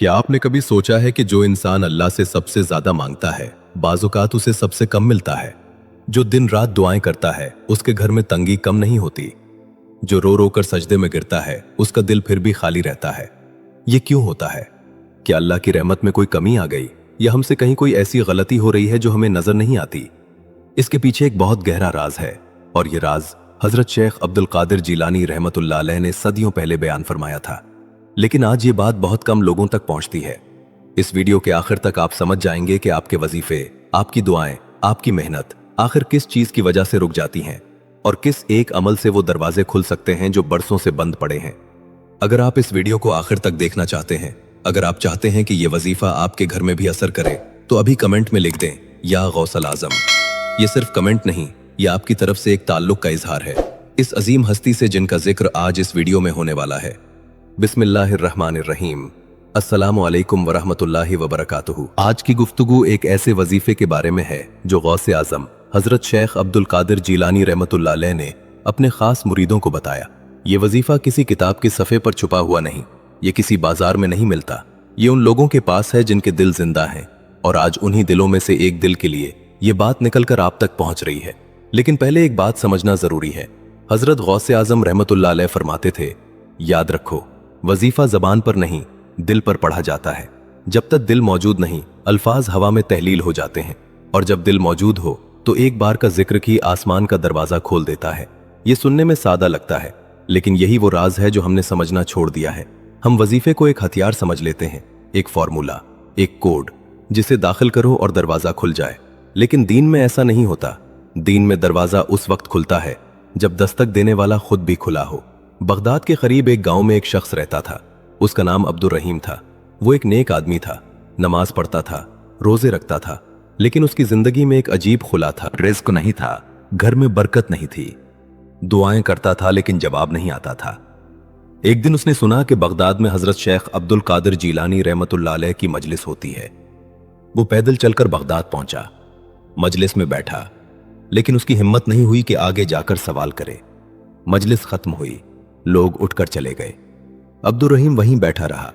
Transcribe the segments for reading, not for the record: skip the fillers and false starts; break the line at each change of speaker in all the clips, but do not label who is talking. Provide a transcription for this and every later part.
क्या आपने कभी सोचा है कि जो इंसान अल्लाह से सबसे ज्यादा मांगता है बाज़ औक़ात उसे सबसे कम मिलता है। जो दिन रात दुआएं करता है उसके घर में तंगी कम नहीं होती। जो रो रो कर सजदे में गिरता है उसका दिल फिर भी खाली रहता है। ये क्यों होता है? क्या अल्लाह की रहमत में कोई कमी आ गई या हमसे कहीं कोई ऐसी गलती हो रही है जो हमें नजर नहीं आती? इसके पीछे एक बहुत गहरा राज है और ये राज हजरत शेख अब्दुल कादिर जीलानी रहमतुल्लाह अलैह ने सदियों पहले बयान फरमाया था, लेकिन आज ये बात बहुत कम लोगों तक पहुंचती है। इस वीडियो के आखिर तक आप समझ जाएंगे कि आपके वजीफे, आपकी दुआएं, आपकी मेहनत आखिर किस चीज की वजह से रुक जाती हैं और किस एक अमल से वो दरवाजे खुल सकते हैं जो बरसों से बंद पड़े हैं। अगर आप इस वीडियो को आखिर तक देखना चाहते हैं, अगर आप चाहते हैं कि ये वजीफा आपके घर में भी असर करे, तो अभी कमेंट में लिख दें या गौसल आजम। ये सिर्फ कमेंट नहीं, ये आपकी तरफ से एक ताल्लुक का इजहार है इस अजीम हस्ती से जिनका जिक्र आज इस वीडियो में होने वाला है। बिस्मिल्लाहिर्रहमानिर्रहीम। अस्सलामु अलैकुम वरहमतुल्लाहि वबरकातुहू। आज की गुफ्तगू एक ऐसे वजीफे के बारे में है जो गौसे आजम हजरत शेख अब्दुल कादिर जीलानी रहमतुल्लाह अलैह ने अपने खास मुरीदों को बताया। ये वजीफा किसी किताब के सफ़े पर छुपा हुआ नहीं, ये किसी बाजार में नहीं मिलता। ये उन लोगों के पास है जिनके दिल जिंदा हैं और आज उन्हीं दिलों में से एक दिल के लिए ये बात निकलकर आप तक पहुंच रही है। लेकिन पहले एक बात समझना जरूरी है। हजरत गौसे आजम रहमतुल्लाह अलैह फरमाते थे, याद रखो वजीफा जबान पर नहीं दिल पर पढ़ा जाता है। जब तक दिल मौजूद नहीं अल्फाज हवा में तहलील हो जाते हैं, और जब दिल मौजूद हो तो एक बार का जिक्र की आसमान का दरवाजा खोल देता है। ये सुनने में सादा लगता है, लेकिन यही वो राज है जो हमने समझना छोड़ दिया है। हम वजीफे को एक हथियार समझ लेते हैं, एक फॉर्मूला, एक कोड जिसे दाखिल करो और दरवाजा खुल जाए। लेकिन दीन में ऐसा नहीं होता। दीन में दरवाजा उस वक्त खुलता है जब दस्तक देने वाला खुद भी खुला हो। बगदाद के करीब एक गांव में एक शख्स रहता था। उसका नाम अब्दुल रहीम था। वो एक नेक आदमी था, नमाज पढ़ता था, रोजे रखता था, लेकिन उसकी जिंदगी में एक अजीब खुला था। रिस्क नहीं था, घर में बरकत नहीं थी। दुआएं करता था लेकिन जवाब नहीं आता था। एक दिन उसने सुना कि बगदाद में हजरत शेख अब्दुल कादिर जीलानी रहमतुल्लाह अलैह की मजलिस होती है। वो पैदल चलकर बगदाद पहुंचा, मजलिस में बैठा, लेकिन उसकी हिम्मत नहीं हुई कि आगे जाकर सवाल करे। मजलिस खत्म हुई, लोग उठकर चले गए। अब्दुल रहीम वहीं बैठा रहा।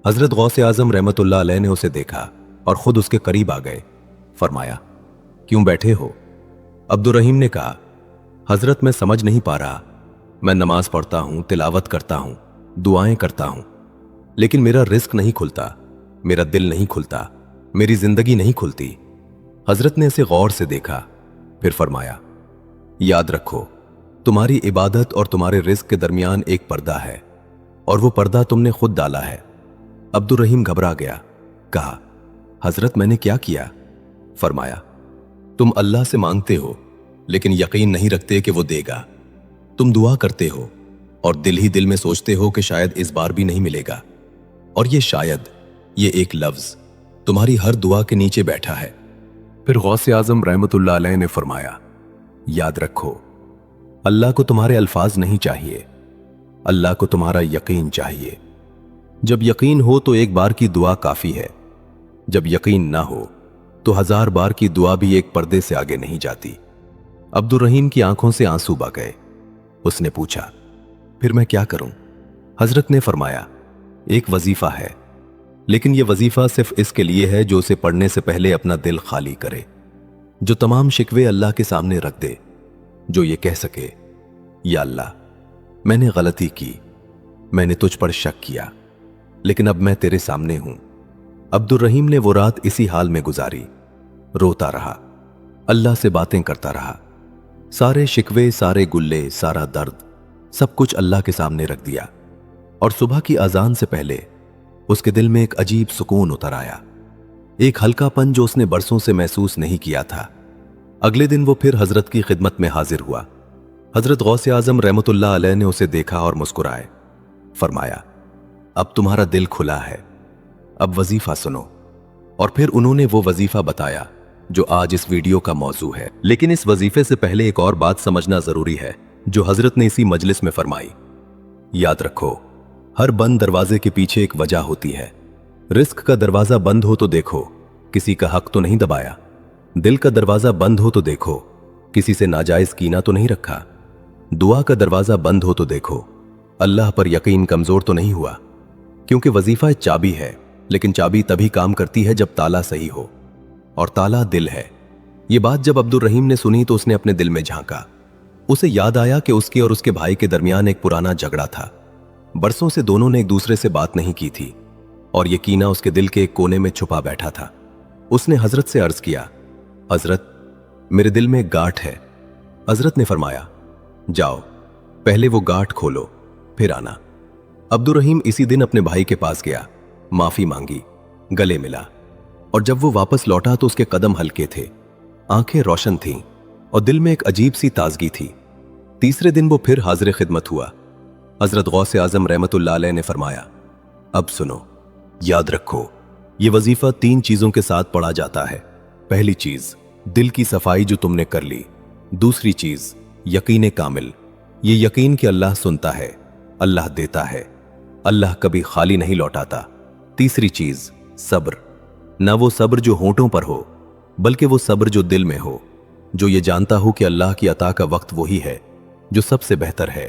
हजरत गौसे आजम रहमतुल्लाह अलैह ने उसे देखा और खुद उसके करीब आ गए। फरमाया, क्यों बैठे हो? अब्दुल रहीम ने कहा, हजरत मैं समझ नहीं पा रहा। मैं नमाज पढ़ता हूं, तिलावत करता हूं, दुआएं करता हूं, लेकिन मेरा रिस्क नहीं खुलता, मेरा दिल नहीं खुलता, मेरी जिंदगी नहीं खुलती। हजरत ने इसे गौर से देखा, फिर फरमाया, याद रखो तुम्हारी इबादत और तुम्हारे रिस्क के दरमियान एक पर्दा है और वो पर्दा तुमने खुद डाला है। अब्दुल रहीम घबरा गया। कहा, हजरत मैंने क्या किया? फरमाया, तुम अल्लाह से मांगते हो लेकिन यकीन नहीं रखते कि वो देगा। तुम दुआ करते हो और दिल ही दिल में सोचते हो कि शायद इस बार भी नहीं मिलेगा, और ये शायद, ये एक लफ्ज तुम्हारी हर दुआ के नीचे बैठा है। फिर गौसे आजम रहमतुल्लाह अलैह ने फरमाया, याद रखो अल्लाह को तुम्हारे अल्फाज नहीं चाहिए, अल्लाह को तुम्हारा यकीन चाहिए। जब यकीन हो तो एक बार की दुआ काफी है, जब यकीन ना हो तो 1000 बार की दुआ भी एक पर्दे से आगे नहीं जाती। अब्दुल रहीम की आंखों से आंसू बह गए। उसने पूछा, फिर मैं क्या करूं? हजरत ने फरमाया, एक वजीफा है, लेकिन यह वजीफा सिर्फ इसके लिए है जो उसे पढ़ने से पहले अपना दिल खाली करे, जो तमाम शिकवे अल्लाह के सामने रख दे, जो ये कह सके, या अल्लाह मैंने गलती की, मैंने तुझ पर शक किया, लेकिन अब मैं तेरे सामने हूं। अब्दुल रहीम ने वो रात इसी हाल में गुजारी। रोता रहा, अल्लाह से बातें करता रहा, सारे शिकवे, सारे गुल्ले, सारा दर्द, सब कुछ अल्लाह के सामने रख दिया। और सुबह की अजान से पहले उसके दिल में एक अजीब सुकून उतर आया, एक हल्कापन जो उसने बरसों से महसूस नहीं किया था। अगले दिन वो फिर हजरत की खिदमत में हाजिर हुआ। हजरत गौसे आजम रहमतुल्लाह अलैह ने उसे देखा और मुस्कुराए। फरमाया, अब तुम्हारा दिल खुला है, अब वजीफा सुनो। और फिर उन्होंने वो वजीफा बताया जो आज इस वीडियो का मौजू है। लेकिन इस वजीफे से पहले एक और बात समझना जरूरी है जो हजरत ने इसी मजलिस में फरमाई। याद रखो हर बंद दरवाजे के पीछे एक वजह होती है। रिस्क का दरवाजा बंद हो तो देखो किसी का हक तो नहीं दबाया, दिल का दरवाजा बंद हो तो देखो किसी से नाजायज कीना तो नहीं रखा, दुआ का दरवाजा बंद हो तो देखो अल्लाह पर यकीन कमजोर तो नहीं हुआ। क्योंकि वजीफा चाबी है लेकिन चाबी तभी काम करती है जब ताला सही हो, और ताला दिल है। ये बात जब अब्दुल रहीम ने सुनी तो उसने अपने दिल में झांका। उसे याद आया कि उसके और उसके भाई के दरमियान एक पुराना झगड़ा था। बरसों से दोनों ने एक दूसरे से बात नहीं की थी और ये कीना उसके दिल के एक कोने में छुपा बैठा था। उसने हजरत से अर्ज किया, हजरत, मेरे दिल में एक गांठ है। हजरत ने फरमाया, जाओ, पहले वो गांठ खोलो, फिर आना। अब्दुल रहीम इसी दिन अपने भाई के पास गया, माफी मांगी, गले मिला, और जब वो वापस लौटा तो उसके कदम हल्के थे, आंखें रोशन थीं और दिल में एक अजीब सी ताजगी थी। तीसरे दिन वो फिर हाजिर खिदमत हुआ। हजरत गौसे आजम रहमतुल्लाह अलैह ने फरमाया, अब सुनो, याद रखो, ये वजीफा 3 चीजों के साथ पढ़ा जाता है। पहली चीज, दिल की सफाई जो तुमने कर ली। दूसरी चीज, यकीन कामिल, ये यकीन कि अल्लाह सुनता है, अल्लाह देता है, अल्लाह कभी खाली नहीं लौटाता। तीसरी चीज, सब्र, ना वो सब्र जो होंठों पर हो, बल्कि वो सब्र जो दिल में हो, जो ये जानता हो कि अल्लाह की अता का वक्त वही है जो सबसे बेहतर है।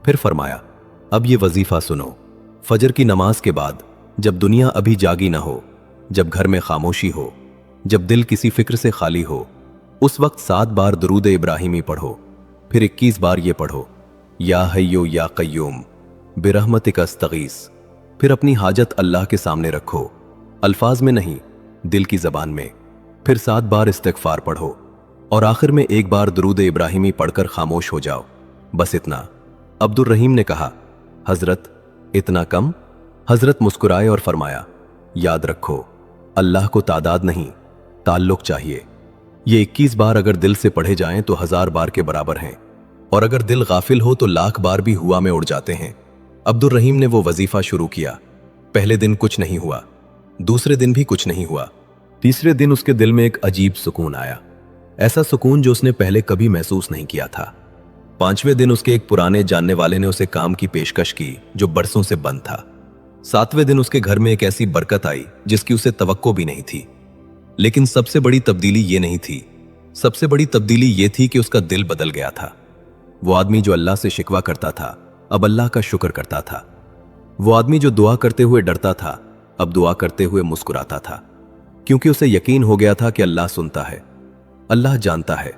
फिर फरमाया, अब ये वजीफा सुनो, फजर की नमाज के बाद, जब दुनिया अभी जागी ना हो, जब घर में खामोशी हो, जब दिल किसी फिक्र से खाली हो, उस वक्त 7 बार दुरूद इब्राहिमी पढ़ो, फिर 21 बार ये पढ़ो, या हय्यो या कय्यूम बिरहमतिक अस्तगीस। फिर अपनी हाजत अल्लाह के सामने रखो, अल्फाज में नहीं, दिल की जबान में। फिर 7 बार इस्तिगफार पढ़ो और आखिर में 1 बार दुरूद इब्राहिमी पढ़कर खामोश हो जाओ, बस इतना। अब्दुल रहीम ने कहा, हजरत, इतना कम? हजरत मुस्कुराए और फरमाया, याद रखो, अल्लाह को तादाद नहीं, ताल्लुक चाहिए। ये 21 बार अगर दिल से पढ़े जाएं तो 1000 बार के बराबर हैं, और अगर दिल गाफिल हो तो लाख बार भी हुआ में उड़ जाते हैं। अब्दुल रहीम ने वो वजीफा शुरू किया। पहले दिन कुछ नहीं हुआ, दूसरे दिन भी कुछ नहीं हुआ, तीसरे दिन उसके दिल में एक अजीब सुकून आया, ऐसा सुकून जो उसने पहले कभी महसूस नहीं किया था। 5वें दिन उसके एक पुराने जानने वाले ने उसे काम की पेशकश की जो बरसों से बंद था। 7वें दिन उसके घर में एक ऐसी बरकत आई जिसकी उसे तवक्को भी नहीं थी। लेकिन सबसे बड़ी तब्दीली ये नहीं थी, सबसे बड़ी तब्दीली ये थी कि उसका दिल बदल गया था। वो आदमी जो अल्लाह से शिकवा करता था, अब अल्लाह का शुक्र करता था। वो आदमी जो दुआ करते हुए डरता था, अब दुआ करते हुए मुस्कुराता था, क्योंकि उसे यकीन हो गया था कि अल्लाह सुनता है, अल्लाह जानता है,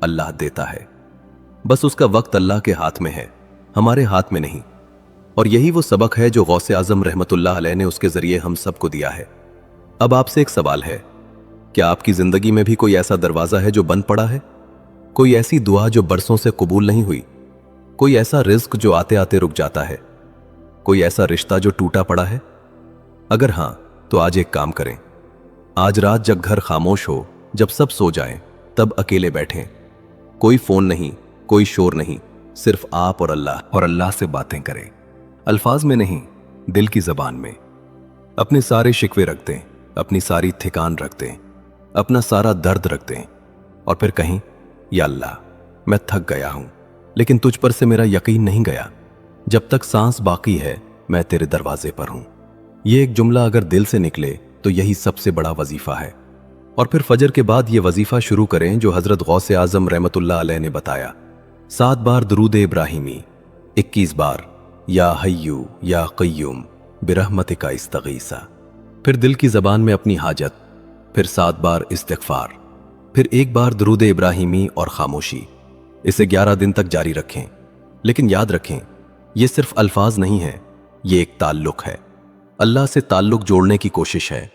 अल्लाह देता है। बस उसका वक्त अल्लाह के हाथ में है, हमारे हाथ में नहीं। और यही वो सबक है जो गौसे आजम रहमतुल्लाह अलैह ने उसके जरिए हम सबको दिया है। अब आपसे एक सवाल है, क्या आपकी जिंदगी में भी कोई ऐसा दरवाजा है जो बंद पड़ा है? कोई ऐसी दुआ जो बरसों से कबूल नहीं हुई? कोई ऐसा रिज्क जो आते आते रुक जाता है? कोई ऐसा रिश्ता जो टूटा पड़ा है? अगर हां, तो आज एक काम करें। आज रात जब घर खामोश हो, जब सब सो जाएं, तब अकेले बैठें, कोई फोन नहीं, कोई शोर नहीं, सिर्फ आप और अल्लाह से बातें करें। अल्फाज में नहीं, दिल की जबान में। अपने सारे शिकवे रख दें, अपनी सारी थकान रख दें, अपना सारा दर्द रख दें, और फिर कहें, या अल्लाह, मैं थक गया हूं, लेकिन तुझ पर से मेरा यकीन नहीं गया। जब तक सांस बाकी है, मैं तेरे दरवाजे पर हूं। ये एक जुमला अगर दिल से निकले तो यही सबसे बड़ा वजीफा है। और फिर फजर के बाद ये वजीफा शुरू करें जो हजरत गौसे आजम रहमतुल्लाह अलैह ने बताया। 7 बार दुरूद इब्राहिमी, 21 बार या हय्यू या कय्यूम बिरहमतिका इस्तगीसा। फिर दिल की जबान में अपनी हाजत, फिर 7 बार इस्तिगफार, फिर 1 बार दुरूद इब्राहिमी और खामोशी। इसे 11 दिन तक जारी रखें। लेकिन याद रखें, ये सिर्फ अल्फाज नहीं है, ये एक ताल्लुक है। अल्लाह से ताल्लुक जोड़ने की कोशिश है,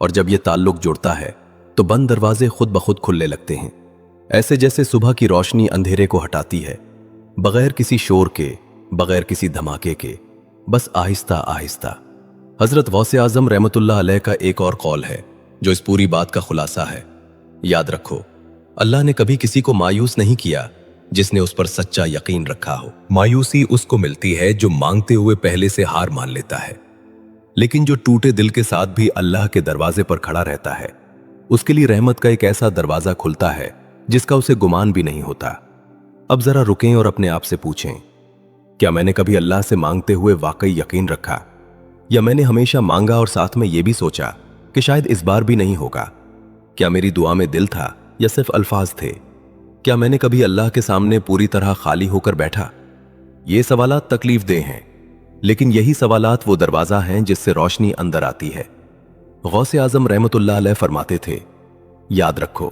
और जब ये ताल्लुक जुड़ता है तो बंद दरवाजे खुद ब खुद खुलने लगते हैं। ऐसे जैसे सुबह की रोशनी अंधेरे को हटाती है, बगैर किसी शोर के, बगैर किसी धमाके के, बस आहिस्ता आहिस्ता। हजरत गौसे आजम रहमतुल्लाह अलैह का एक और कौल है जो इस पूरी बात का खुलासा है। याद रखो, अल्लाह ने कभी किसी को मायूस नहीं किया जिसने उस पर सच्चा यकीन रखा हो। मायूसी उसको मिलती है जो मांगते हुए पहले से हार मान लेता है, लेकिन जो टूटे दिल के साथ भी अल्लाह के दरवाजे पर खड़ा रहता है, उसके लिए रहमत का एक ऐसा दरवाजा खुलता है जिसका उसे गुमान भी नहीं होता। अब जरा रुकें और अपने आप से पूछें, क्या मैंने कभी अल्लाह से मांगते हुए वाकई यकीन रखा, या मैंने हमेशा मांगा और साथ में यह भी सोचा कि शायद इस बार भी नहीं होगा? क्या मेरी दुआ में दिल था या सिर्फ अल्फाज थे? क्या मैंने कभी अल्लाह के सामने पूरी तरह खाली होकर बैठा? ये सवालात तकलीफ देह हैं, लेकिन यही सवालात वो दरवाजा हैं जिससे रोशनी अंदर आती है। गौसे आजम रहमतुल्लाह अलैह फरमाते थे, याद रखो,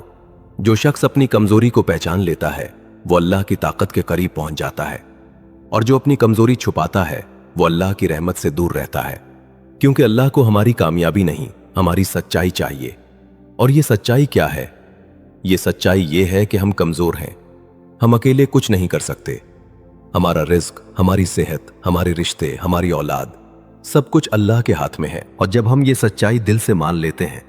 जो शख्स अपनी कमजोरी को पहचान लेता है वो अल्लाह की ताकत के करीब पहुंच जाता है, और जो अपनी कमजोरी छुपाता है वो अल्लाह की रहमत से दूर रहता है। क्योंकि अल्लाह को हमारी कामयाबी नहीं, हमारी सच्चाई चाहिए। और ये सच्चाई क्या है? ये सच्चाई ये है कि हम कमजोर हैं, हम अकेले कुछ नहीं कर सकते। हमारा रिज्क, हमारी सेहत, हमारे रिश्ते, हमारी औलाद, सब कुछ अल्लाह के हाथ में है। और जब हम ये सच्चाई दिल से मान लेते हैं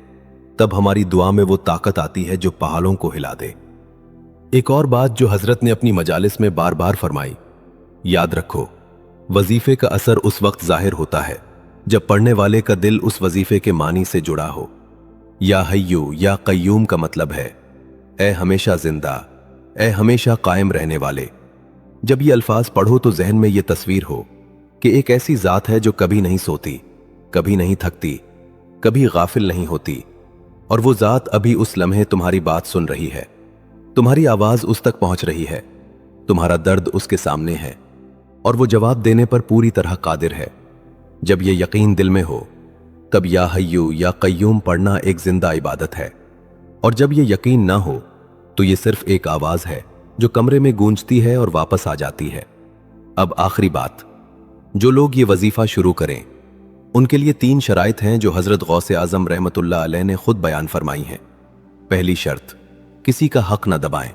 तब हमारी दुआ में वो ताकत आती है जो पहाड़ों को हिला दे। एक और बात जो हजरत ने अपनी मजालिस में बार बार फरमाई, याद रखो, वजीफे का असर उस वक्त जाहिर होता है जब पढ़ने वाले का दिल उस वजीफे के मानी से जुड़ा हो। या हय्यू या कय्यूम का मतलब है ए हमेशा जिंदा, ए हमेशा कायम रहने वाले। जब ये अल्फाज पढ़ो तो जहन में ये तस्वीर हो कि एक ऐसी जात है जो कभी नहीं सोती, कभी नहीं थकती, कभी गाफिल नहीं होती, और वो जात अभी उस लम्हे तुम्हारी बात सुन रही है, तुम्हारी आवाज उस तक पहुंच रही है, तुम्हारा दर्द उसके सामने है, और वो जवाब देने पर पूरी तरह कादिर है। जब ये यकीन दिल में हो तब या हय्यू या कय्यूम पढ़ना एक जिंदा इबादत है। और जब ये यकीन ना हो तो ये सिर्फ एक आवाज है जो कमरे में गूंजती है और वापस आ जाती है। अब आखिरी बात, जो लोग ये वजीफा शुरू करें उनके लिए 3 शराइत हैं जो हजरत गौसे आजम रहमतुल्लाह अलैह ने खुद बयान फरमाई हैं। पहली शर्त, किसी का हक न दबाएं।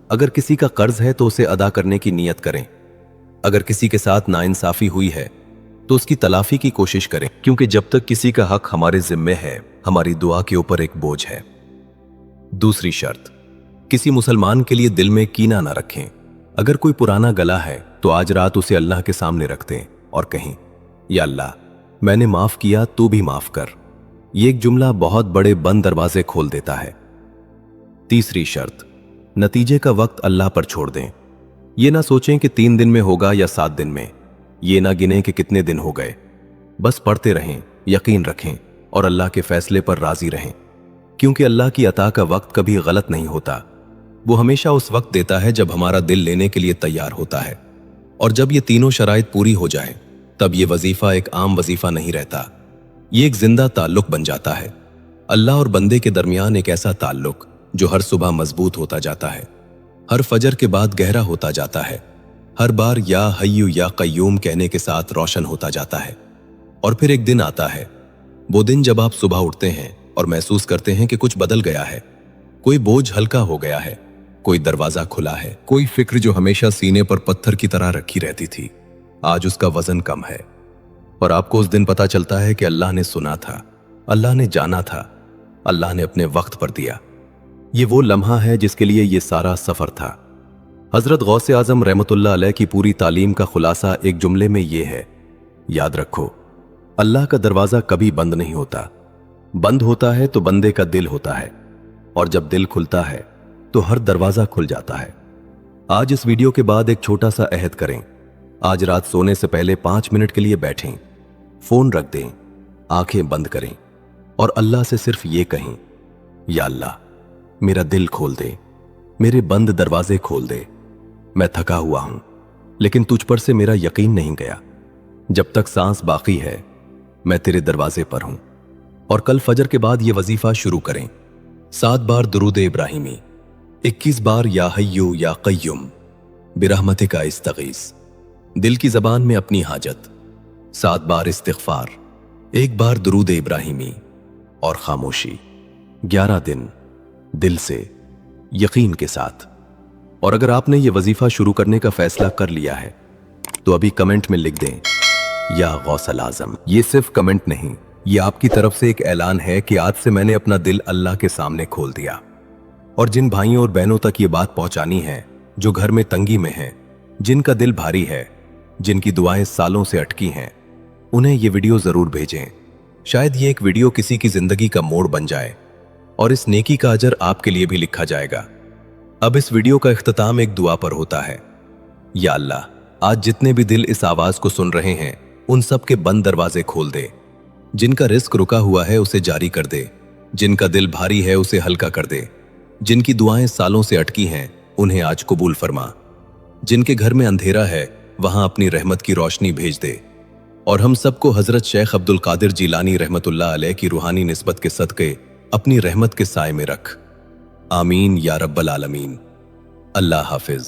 अगर किसी का कर्ज है तो उसे अदा करने की नीयत करें। अगर किसी के साथ नाइंसाफी हुई है तो उसकी तलाफी की कोशिश करें, क्योंकि जब तक किसी का हक हमारे जिम्मे है हमारी दुआ के ऊपर एक बोझ है। दूसरी शर्त, किसी मुसलमान के लिए दिल में कीना ना रखें। अगर कोई पुराना गला है तो आज रात उसे अल्लाह के सामने रख दें और कहें, या अल्लाह, मैंने माफ किया, तू भी माफ कर। ये एक जुमला बहुत बड़े बंद दरवाजे खोल देता है। तीसरी शर्त, नतीजे का वक्त अल्लाह पर छोड़ दें। ये ना सोचें कि 3 दिन में होगा या 7 दिन में, ये ना गिनें कि कितने दिन हो गए। बस पढ़ते रहें, यकीन रखें और अल्लाह के फैसले पर राजी रहें, क्योंकि अल्लाह की अता का वक्त कभी गलत नहीं होता। वो हमेशा उस वक्त देता है जब हमारा दिल लेने के लिए तैयार होता है। और जब ये तीनों शराइत पूरी हो जाए तब ये वजीफा एक आम वजीफा नहीं रहता, ये एक जिंदा ताल्लुक बन जाता है। अल्लाह और बंदे के दरमियान एक ऐसा ताल्लुक जो हर सुबह मजबूत होता जाता है, हर फजर के बाद गहरा होता जाता है, हर बार या हय्यू या कय्यूम कहने के साथ रोशन होता जाता है। और फिर एक दिन आता है, वो दिन जब आप सुबह उठते हैं और महसूस करते हैं कि कुछ बदल गया है, कोई बोझ हल्का हो गया है, कोई दरवाजा खुला है, कोई फिक्र जो हमेशा सीने पर पत्थर की तरह रखी रहती थी आज उसका वजन कम है। और आपको उस दिन पता चलता है कि अल्लाह ने सुना था, अल्लाह ने जाना था, अल्लाह ने अपने वक्त पर दिया। ये वो लम्हा है जिसके लिए ये सारा सफर था। हजरत गौसे आजम रहमतुल्लाह अलैह की पूरी तालीम का खुलासा एक जुमले में ये है, याद रखो, अल्लाह का दरवाजा कभी बंद नहीं होता। बंद होता है तो बंदे का दिल होता है, और जब दिल खुलता है तो हर दरवाजा खुल जाता है। आज इस वीडियो के बाद एक छोटा सा अहद करें। आज रात सोने से पहले 5 मिनट के लिए बैठें, फोन रख दें, आंखें बंद करें और अल्लाह से सिर्फ ये कहें, या अल्लाह, मेरा दिल खोल दे, मेरे बंद दरवाजे खोल दे। मैं थका हुआ हूं लेकिन तुझ पर से मेरा यकीन नहीं गया। जब तक सांस बाकी है मैं तेरे दरवाजे पर हूं। और कल फजर के बाद ये वजीफा शुरू करें। 7 बार दुरूद इब्राहिमी, 21 बार या हय्यू या कय्यूम, बिरहमतिका इस्तगीस, दिल की जबान में अपनी हाजत, 7 बार इस्तिगफार, 1 बार दुरूद इब्राहिमी और खामोशी। 11 दिन दिल से, यकीन के साथ। और अगर आपने ये वजीफा शुरू करने का फैसला कर लिया है तो अभी कमेंट में लिख दें, या गौसल आजम। ये सिर्फ कमेंट नहीं, ये आपकी तरफ से एक ऐलान है कि आज से मैंने अपना दिल अल्लाह के सामने खोल दिया। और जिन भाइयों और बहनों तक ये बात पहुंचानी है जो घर में तंगी में हैं, जिनका दिल भारी है, जिनकी दुआएं सालों से अटकी हैं, उन्हें ये वीडियो जरूर भेजें। शायद ये एक वीडियो किसी की जिंदगी का मोड़ बन जाए और इस नेकी का अजर आपके लिए भी लिखा जाएगा। अब इस वीडियो का इख्तिताम एक दुआ पर होता है। या अल्लाह, आज जितने भी दिल इस आवाज को सुन रहे हैं उन सब के बंद दरवाजे खोल दे। जिनका रिस्क रुका हुआ है उसे जारी कर दे, जिनका दिल भारी है उसे हल्का कर दे, जिनकी दुआएं सालों से अटकी हैं उन्हें आज कबूल फरमा, जिनके घर में अंधेरा है वहां अपनी रहमत की रोशनी भेज दे। और हम सबको हजरत शेख अब्दुल कादिर जीलानी रहमतुल्लाह अलैह की रूहानी निस्बत के सदके अपनी रहमत के साए में रख। आमीन या रब्बल आलमीन। अल्लाह हाफिज।